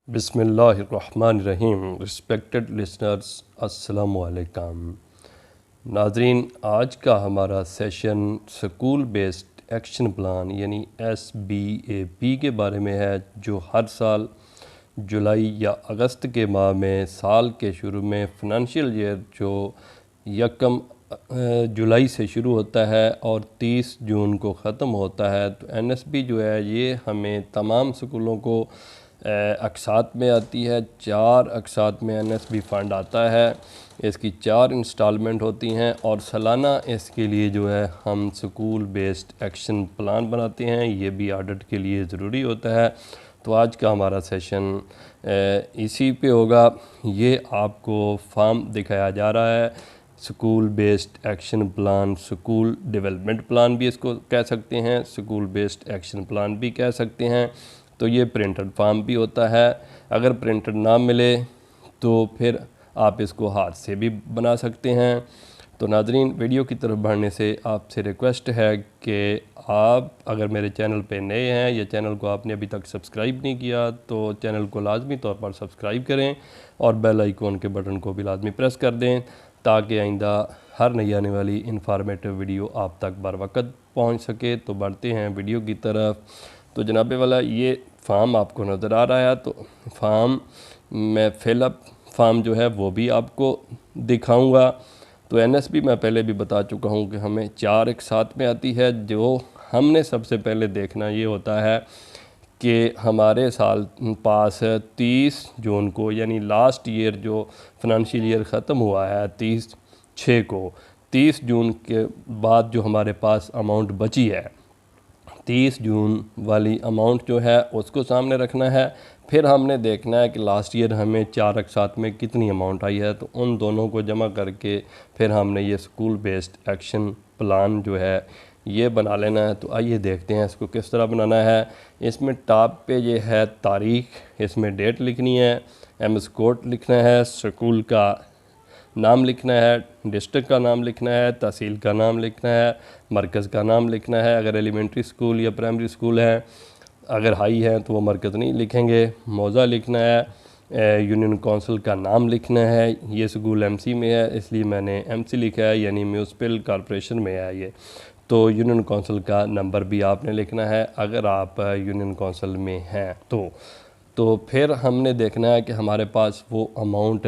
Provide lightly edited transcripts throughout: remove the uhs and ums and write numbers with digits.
बिस्मिल्लाहिर्रहमानिर्रहीम। Respected listeners, अस्सलामु अलैकुम। नाज़रीन, आज का हमारा session school based action plan यानी SBAP के बारे में है, जो हर साल जुलाई या अगस्त के माह में साल के शुरू में फ़िनंशियल ईयर जो यकम जुलाई से शुरू होता है और 30 जून को ख़त्म होता है। तो NSB जो है ये हमें तमाम स्कूलों को अक़सात में आती है। 4 अक़सात में NSB फ़ंड आता है। इसकी 4 इंस्टॉलमेंट होती हैं और सालाना इसके लिए जो है हम स्कूल बेस्ड एक्शन प्लान बनाते हैं। ये भी ऑडिट के लिए ज़रूरी होता है। तो आज का हमारा सेशन इसी पे होगा। ये आपको फॉर्म दिखाया जा रहा है, school based action plan, school development plan भी इसको कह सकते हैं, स्कूल बेस्ड एक्शन प्लान भी कह सकते हैं। तो ये प्रिंटेड फॉर्म भी होता है। अगर प्रिंटेड ना मिले तो फिर आप इसको हाथ से भी बना सकते हैं। तो नाज़रीन, वीडियो की तरफ बढ़ने से आपसे रिक्वेस्ट है कि आप अगर मेरे चैनल पे नए हैं या चैनल को आपने अभी तक सब्सक्राइब नहीं किया तो चैनल को लाजमी तौर पर सब्सक्राइब करें और बेल आइकॉन के बटन को भी लाजमी प्रेस कर दें ताकि आइंदा हर नई आने वाली इंफॉर्मेटिव वीडियो आप तक बर वक्त पहुँच सके। तो बढ़ते हैं वीडियो की तरफ। तो जनाब वाला, ये फॉर्म आपको नज़र आ रहा है। तो फॉर्म मैं फिलअप फॉर्म जो है वो भी आपको दिखाऊंगा। तो NSB मैं पहले भी बता चुका हूँ कि हमें 4 एक साथ में आती है। जो हमने सबसे पहले देखना ये होता है कि हमारे साल पास 30 जून को यानी लास्ट ईयर जो फिनंशियल ईयर ख़त्म हुआ है 30/6 को, 30 जून के बाद जो हमारे पास अमाउंट बची है 30 जून वाली अमाउंट जो है उसको सामने रखना है। फिर हमने देखना है कि लास्ट ईयर हमें 4 अक़सात में कितनी अमाउंट आई है। तो उन दोनों को जमा करके फिर हमने ये स्कूल बेस्ड एक्शन प्लान जो है ये बना लेना है। तो आइए देखते हैं इसको किस तरह बनाना है। इसमें टॉप पे ये है तारीख़, इसमें डेट लिखनी है, MS कोड लिखना है, स्कूल का नाम लिखना है, डिस्ट्रिक्ट का नाम लिखना है, तहसील का नाम लिखना है, मरकज़ का नाम लिखना है। अगर एलिमेंट्री स्कूल या प्राइमरी स्कूल है, अगर हाई है तो वो मरकज़ नहीं लिखेंगे। मौज़ा लिखना है, यूनियन काउंसिल का नाम लिखना है। ये स्कूल MC में है इसलिए मैंने MC लिखा है, यानी म्यूनसिपल कॉरपोरेशन में है ये। तो यूनियन काउंसिल का नंबर भी आपने लिखना है अगर आप यूनियन काउंसिल में हैं। तो फिर हमने देखना है कि हमारे पास वो अमाउंट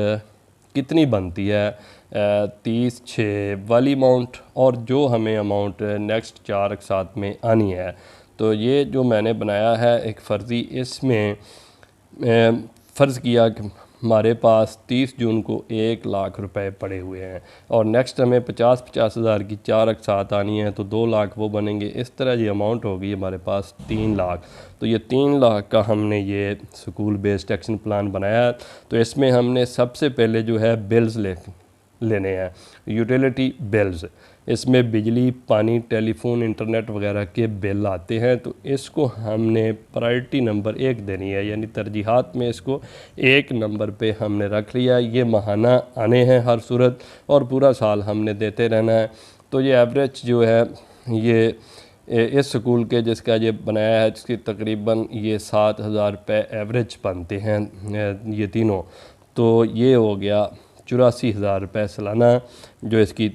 कितनी बनती है 30/6 वाली अमाउंट, और जो हमें अमाउंट नेक्स्ट 4 अक़सात में आनी है। तो ये जो मैंने बनाया है एक फ़र्ज़ी, इसमें फ़र्ज़ किया कि हमारे पास 30 जून को 1 लाख रुपए पड़े हुए हैं और नेक्स्ट हमें 50-50 हज़ार की 4 अक़सात आनी है तो 2 लाख वो बनेंगे। इस तरह ये अमाउंट होगी हमारे पास 3 लाख। तो ये 3 लाख का हमने ये स्कूल बेस्ड एक्शन प्लान बनाया है। तो इसमें हमने सबसे पहले जो है बिल्स लेने हैं, यूटिलिटी बिल्स। इसमें बिजली, पानी, टेलीफोन, इंटरनेट वगैरह के बिल आते हैं। तो इसको हमने प्रायोरिटी नंबर 1 देनी है, यानी तरजीहात में इसको 1 नंबर पे हमने रख लिया। ये माहाना आने हैं हर सूरत और पूरा साल हमने देते रहना है। तो ये एवरेज जो है ये इस स्कूल के जिसका ये बनाया है इसकी तकरीबन ये 7,000 रुपये एवरेज बनते हैं ये तीनों। तो ये हो गया 84,000 रुपये सालाना जो इसकी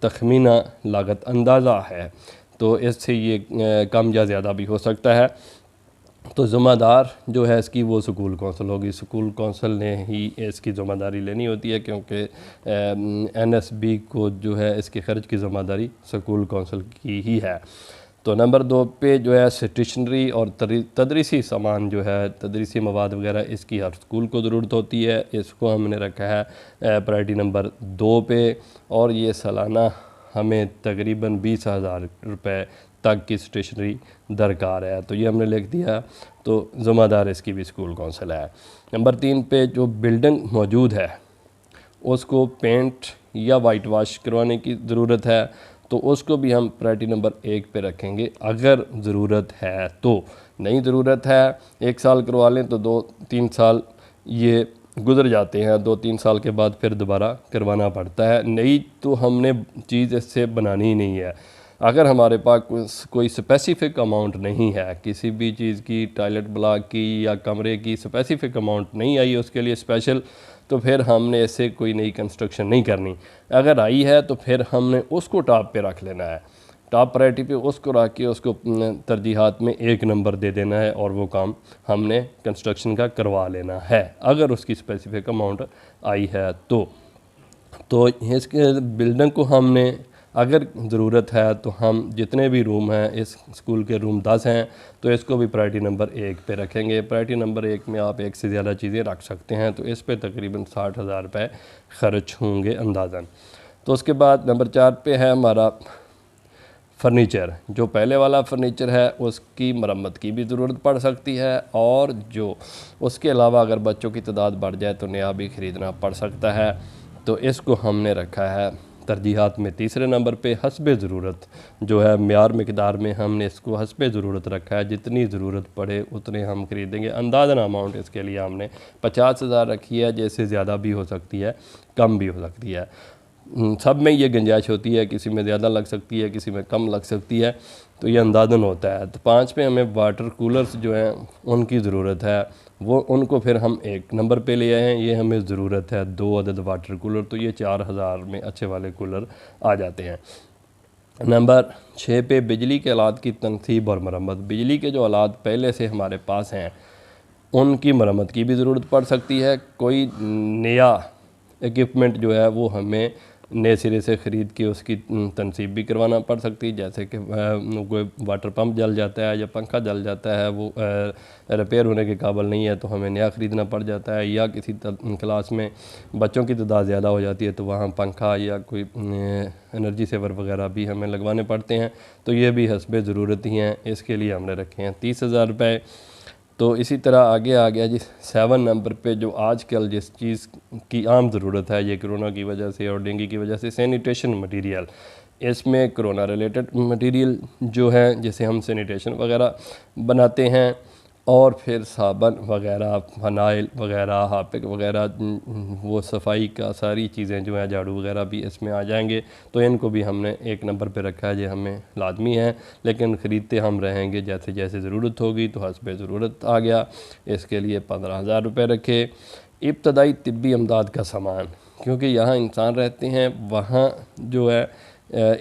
तखमीना लागत अंदाज़ा है। तो इससे ये कम या ज़्यादा भी हो सकता है। तो ज़िम्मेदार जो है इसकी वो स्कूल कौंसिल होगी। स्कूल कौंसिल ने ही इसकी ज़िम्मेदारी लेनी होती है क्योंकि NSB को जो है इसके ख़र्च की ज़िम्मेदारी स्कूल कौंसिल की ही है। तो नंबर 2 पे जो है स्टेशनरी और तदरीसी सामान जो है, तदरीसी मवाद वगैरह, इसकी हर स्कूल को ज़रूरत होती है। इसको हमने रखा है प्रायोरिटी नंबर 2 पे और ये सालाना हमें तकरीबन 20,000 रुपये तक की स्टेशनरी दरकार है। तो ये हमने लिख दिया। तो ज़िम्मेदार इसकी भी स्कूल कौंसिल है। नंबर 3 पे जो बिल्डिंग मौजूद है उसको पेंट या वाइट वाश करवाने की ज़रूरत है। तो उसको भी हम प्रायोरिटी नंबर 1 पे रखेंगे अगर ज़रूरत है। तो नहीं ज़रूरत है 1 साल करवा लें तो 2-3 साल ये गुज़र जाते हैं, 2-3 साल के बाद फिर दोबारा करवाना पड़ता है। नई तो हमने चीज़ इससे बनानी ही नहीं है। अगर हमारे पास कोई स्पेसिफ़िक अमाउंट नहीं है, किसी भी चीज़ की, टॉयलेट ब्लॉक की या कमरे की स्पेसिफ़िक अमाउंट नहीं आई उसके लिए स्पेशल, तो फिर हमने ऐसे कोई नई कंस्ट्रक्शन नहीं करनी। अगर आई है तो फिर हमने उसको टॉप पे रख लेना है, टॉप प्रायोरिटी पे उसको रख के उसको तरजीहात में 1 नंबर दे देना है और वो काम हमने कंस्ट्रक्शन का करवा लेना है, अगर उसकी स्पेसिफिक अमाउंट आई है तो इसके बिल्डिंग को हमने अगर ज़रूरत है तो हम जितने भी रूम हैं, इस स्कूल के रूम 10 हैं, तो इसको भी प्रायोरिटी नंबर 1 पे रखेंगे। प्रायोरिटी नंबर 1 में आप एक से ज़्यादा चीज़ें रख सकते हैं, तो इस पे तकरीबन 60,000 रुपये ख़र्च होंगे अंदाज़न। तो उसके बाद नंबर 4 पे है हमारा फ़र्नीचर। जो पहले वाला फ़र्नीचर है उसकी मरम्मत की भी ज़रूरत पड़ सकती है, और जो उसके अलावा अगर बच्चों की तादाद बढ़ जाए तो नया भी ख़रीदना पड़ सकता है। तो इसको हमने रखा है तरजीहात में तीसरे नंबर पे हस्बे ज़रूरत, जो है म्यार मिकदार में हमने इसको हस्बे ज़रूरत रखा है। जितनी ज़रूरत पड़े उतने हम ख़रीदेंगे। अंदाज़न अमाउंट इसके लिए हमने 50,000 रखी है, जैसे ज़्यादा भी हो सकती है, कम भी हो सकती है। सब में ये गुंजाइश होती है, किसी में ज़्यादा लग सकती है, किसी में कम लग सकती है, तो ये अंदाज़न होता है। तो 5 पे हमें वाटर कूलर्स जो हैं उनकी ज़रूरत है, वो उनको फिर हम 1 नंबर पे ले आए हैं। ये हमें ज़रूरत है 2 अदद वाटर कूलर, तो ये 4,000 में अच्छे वाले कूलर आ जाते हैं। नंबर 6 पे बिजली के आलात की तनसीब और मरम्मत। बिजली के जो आलात पहले से हमारे पास हैं उनकी मरम्मत की भी ज़रूरत पड़ सकती है। कोई नया इक्विपमेंट जो है वो हमें नए सिरे से ख़रीद के उसकी तनसीब भी करवाना पड़ सकती है। जैसे कि कोई वाटर पंप जल जाता है या पंखा जल जाता है, वो रिपेयर होने के काबिल नहीं है, तो हमें नया ख़रीदना पड़ जाता है। या किसी क्लास में बच्चों की तादाद ज़्यादा हो जाती है तो वहाँ पंखा या कोई एनर्जी सेवर वगैरह भी हमें लगवाने पड़ते हैं, तो ये भी हस्बे ज़रूरत ही हैं। इसके लिए हमने रखे हैं 30,000 रुपये। तो इसी तरह आगे आ गया जी 7 नंबर पे, जो आजकल जिस चीज़ की आम ज़रूरत है ये कोरोना की वजह से और डेंगू की वजह से, सैनिटेशन मटेरियल। इसमें कोरोना रिलेटेड मटेरियल जो है, जैसे हम सैनिटेशन वगैरह बनाते हैं, और फिर साबन वगैरह, फ़नाइल वगैरह, हार्पिक वगैरह, वो सफाई का सारी चीज़ें जो हैं, झाड़ू वगैरह भी इसमें आ जाएंगे। तो इनको भी हमने 1 नंबर पे रखा है, ये हमें लाजमी है, लेकिन ख़रीदते हम रहेंगे जैसे जैसे ज़रूरत होगी। तो हस्बे ज़रूरत आ गया, इसके लिए 15,000 रुपये रखे। इब्तदाई तिब्बी अमदाद का सामान, क्योंकि यहाँ इंसान रहते हैं, वहाँ जो है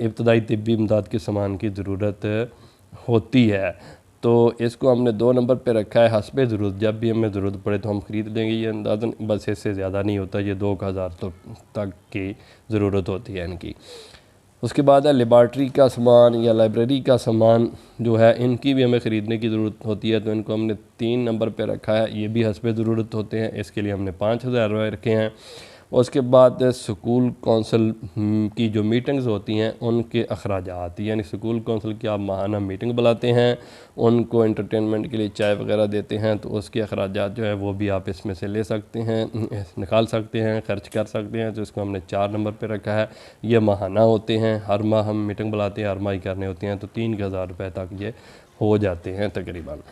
इब्तदाई तिब्बी इमदाद के सामान की ज़रूरत होती है, तो इसको हमने 2 नंबर पे रखा है हस्बे ज़रूरत। जब भी हमें ज़रूरत पड़े तो हम ख़रीद लेंगे। ये अंदाज़न बस इससे ज़्यादा नहीं होता, ये 2,000 तो तक की ज़रूरत होती है इनकी। उसके बाद है लेबॉर्ट्री का सामान या लाइब्रेरी का सामान जो है, इनकी भी हमें ख़रीदने की ज़रूरत होती है, तो इनको हमने 3 नंबर पे रखा है। ये भी हस्बे ज़रूरत होते हैं, इसके लिए हमने 5,000 रुपये रखे हैं। उसके बाद स्कूल कौंसल की जो मीटिंग्स होती हैं उनके अखराजात, यानी स्कूल कौंसल की आप माहाना मीटिंग बुलाते हैं, उनको एंटरटेनमेंट के लिए चाय वगैरह देते हैं, तो उसके अखराजात जो है वो भी आप इसमें से ले सकते हैं, निकाल सकते हैं, ख़र्च कर सकते हैं। तो इसको हमने 4 नंबर पर रखा है। ये माहाना होते हैं, हर माह हम मीटिंग बुलाते हैं, हर माह ही करने होते हैं, तो 3,000 रुपये तक ये हो जाते हैं तकरीबन।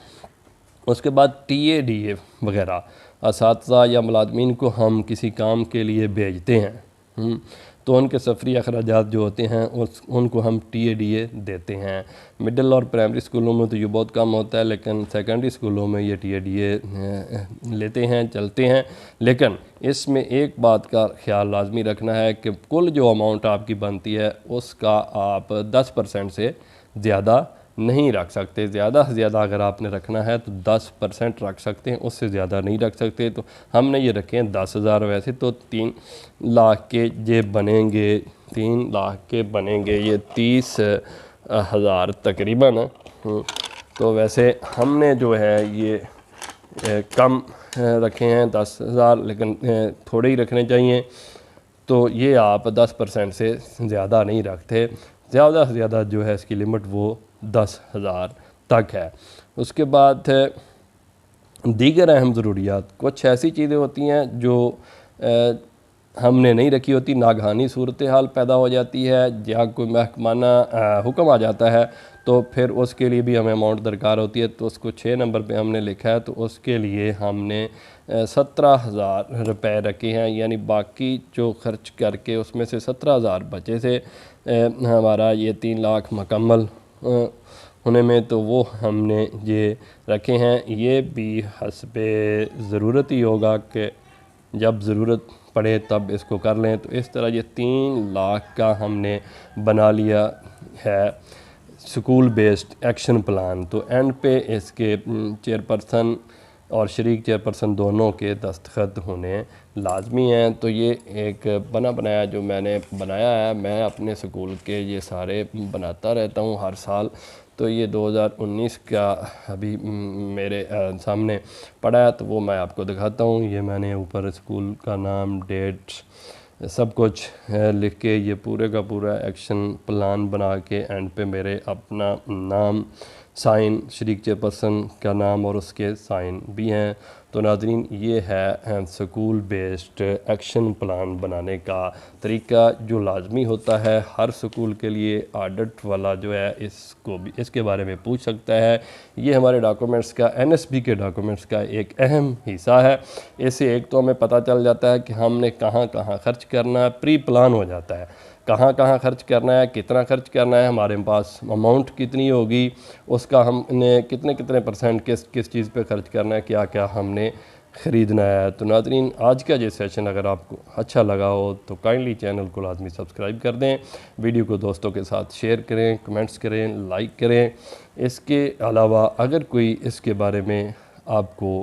उसके बाद TADA वगैरह, असातिज़ा या मुलाज़मीन को हम किसी काम के लिए भेजते हैं, तो उनके सफरी अखराजात जो होते हैं उनको हम TADA देते हैं। मिडिल और प्राइमरी स्कूलों में तो ये बहुत कम होता है, लेकिन सेकेंडरी स्कूलों में ये TADA लेते हैं, चलते हैं। लेकिन इसमें एक बात का ख्याल लाजमी रखना है कि कुल जो अमाउंट आपकी बनती है उसका आप 10% से ज़्यादा नहीं रख सकते। ज़्यादा से ज़्यादा अगर आपने रखना है तो 10% रख सकते हैं, उससे ज़्यादा नहीं रख सकते। तो हमने ये रखे हैं 10,000। वैसे तो 3 लाख के ये बनेंगे, 3 लाख के बनेंगे ये 30,000 तकरीबन। तो वैसे हमने जो है ये कम रखे हैं 10,000, लेकिन थोड़े ही रखने चाहिए। तो ये आप 10% से ज़्यादा नहीं रखते। ज़्यादा से ज़्यादा जो है इसकी लिमिट वो 10,000 तक है। उसके बाद दीगर अहम ज़रूरियात, कुछ ऐसी चीज़ें होती हैं जो हमने नहीं रखी होती, नागहानी सूरत हाल पैदा हो जाती है या कोई महकमाना हुक्म आ जाता है, तो फिर उसके लिए भी हमें अमाउंट दरकार होती है। तो उसको 6 नंबर पे हमने लिखा है। तो उसके लिए हमने 17,000 रुपये रखे हैं, यानी बाकी जो खर्च करके उसमें से 17,000 बचे से हमारा ये 3 लाख मुकम्मल होने में, तो वो हमने ये रखे हैं। ये भी हस्बे ज़रूरत ही होगा कि जब ज़रूरत पड़े तब इसको कर लें। तो इस तरह ये 3 लाख का हमने बना लिया है स्कूल बेस्ड एक्शन प्लान। तो एंड पे इसके चेयरपर्सन और शरीक चेयरपर्सन दोनों के दस्तखत होने लाजमी हैं। तो ये एक बना बनाया जो मैंने बनाया है, मैं अपने स्कूल के ये सारे बनाता रहता हूँ हर साल। तो ये 2019 का अभी मेरे सामने पड़ा है, तो वो मैं आपको दिखाता हूँ। ये मैंने ऊपर स्कूल का नाम, डेट, सब कुछ लिख के ये पूरे का पूरा एक्शन प्लान बना के एंड पे मेरे अपना नाम, साइन, शरीक चेयरपर्सन का नाम और उसके साइन भी हैं। तो नाज़रीन, ये है स्कूल बेस्ड एक्शन प्लान बनाने का तरीका जो लाजमी होता है हर स्कूल के लिए। ऑडिट वाला जो है इसको भी इसके बारे में पूछ सकता है। ये हमारे डॉक्यूमेंट्स का, NSB के डॉक्यूमेंट्स का एक अहम हिस्सा है। इससे एक तो हमें पता चल जाता है कि हमने कहाँ कहाँ खर्च करना है, प्री प्लान हो जाता है कहाँ कहाँ खर्च करना है, कितना खर्च करना है, हमारे पास अमाउंट कितनी होगी, उसका हमने कितने कितने परसेंट किस किस चीज़ पे खर्च करना है, क्या क्या हमने ख़रीदना है। तो नाज़रीन, आज का ये सेशन अगर आपको अच्छा लगा हो तो काइंडली चैनल को लाजमी सब्सक्राइब कर दें, वीडियो को दोस्तों के साथ शेयर करें, कमेंट्स करें, लाइक करें। इसके अलावा अगर कोई इसके बारे में आपको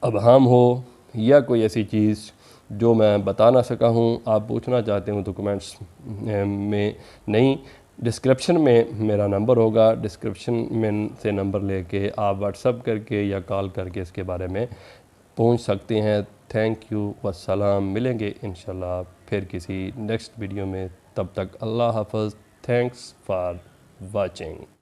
अबहम हो या कोई ऐसी चीज़ जो मैं बता ना सका हूँ, आप पूछना चाहते हो, तो कमेंट्स में नहीं, डिस्क्रिप्शन में मेरा नंबर होगा, डिस्क्रिप्शन में से नंबर लेके आप व्हाट्सअप करके या कॉल करके इसके बारे में पूछ सकते हैं। थैंक यू, वस्सलाम। मिलेंगे इंशाल्लाह फिर किसी नेक्स्ट वीडियो में, तब तक अल्लाह हाफ़िज़। Thanks for watching.